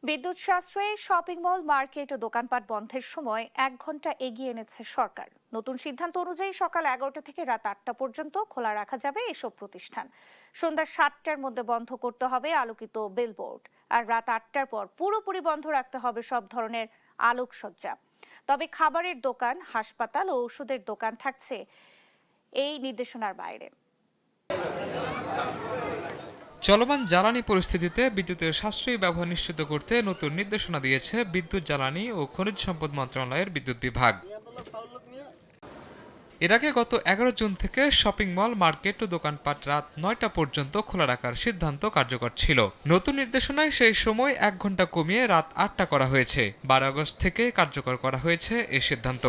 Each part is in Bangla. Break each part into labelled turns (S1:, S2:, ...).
S1: বিদ্যুৎ সাশ্রয়ী শপিং মল, মার্কেট ও দোকানপাট বন্ধের সময় 1 ঘন্টা এগিয়ে এনেছে সরকার। নতুন সিদ্ধান্ত অনুযায়ী সকাল 11টা থেকে রাত 8টা পর্যন্ত খোলা রাখা যাবে এসব প্রতিষ্ঠান। সন্ধ্যা 7টার মধ্যে বন্ধ করতে হবে আলোকিত বিলবোর্ড, আর রাত 8টার পর পুরোপুরি বন্ধ রাখতে হবে সব ধরনের আলোকসজ্জা। তবে খাবারের দোকান, হাসপাতাল ও ওষুধের দোকান থাকছে এই নির্দেশনার বাইরে।
S2: চলমান জ্বালানি পরিস্থিতিতে বিদ্যুতের সাশ্রয়ী ব্যবহার নিশ্চিত করতে নতুন নির্দেশনা দিয়েছে বিদ্যুৎ, জ্বালানি ও খনিজ সম্পদ মন্ত্রণালয়ের বিদ্যুৎ বিভাগ। এর আগে গত 11 জুন থেকে শপিং মল, মার্কেট ও দোকানপাট রাত 9টা পর্যন্ত খোলা রাখার সিদ্ধান্ত কার্যকর ছিল। নতুন নির্দেশনায় সেই সময় 1 ঘন্টা কমিয়ে রাত 8টা করা হয়েছে। 12 আগস্ট থেকে কার্যকর করা হয়েছে এই সিদ্ধান্ত।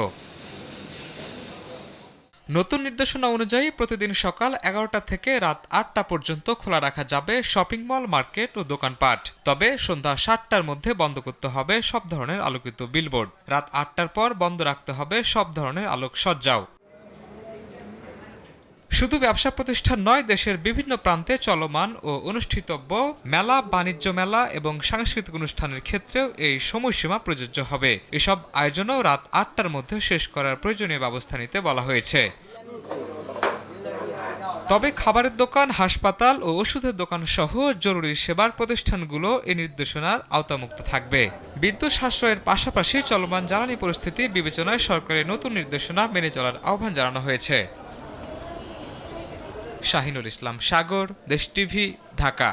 S2: নতুন নির্দেশনা অনুযায়ী প্রতিদিন সকাল 11টা থেকে রাত 8টা পর্যন্ত খোলা রাখা যাবে শপিং মল, মার্কেট ও দোকানপাট। তবে সন্ধ্যা 7টার মধ্যে বন্ধ করতে হবে সব ধরনের আলোকিত বিলবোর্ড। রাত 8টার পর বন্ধ রাখতে হবে সব ধরনের আলোকসজ্জাও। শুধু ব্যবসা প্রতিষ্ঠান নয়, দেশের বিভিন্ন প্রান্তে চলমান ও অনুষ্ঠিতব্য মেলা, বাণিজ্য মেলা এবং সাংস্কৃতিক অনুষ্ঠানের ক্ষেত্রেও এই সময়সীমা প্রযোজ্য হবে। এসব আয়োজনও রাত 8টার মধ্যে শেষ করার প্রয়োজনীয় ব্যবস্থা নিতে বলা হয়েছে। তবে খাবারের দোকান, হাসপাতাল ও ওষুধের দোকান সহ জরুরি সেবার প্রতিষ্ঠানগুলো এই নির্দেশনার আওতামুক্ত থাকবে। বিদ্যুৎ সাশ্রয়ের পাশাপাশি চলমান জ্বালানি পরিস্থিতি বিবেচনায় সরকারের নতুন নির্দেশনা মেনে চলার আহ্বান জানানো হয়েছে। শাহিনুল ইসলাম সাগর, দেশ টিভি, ঢাকা।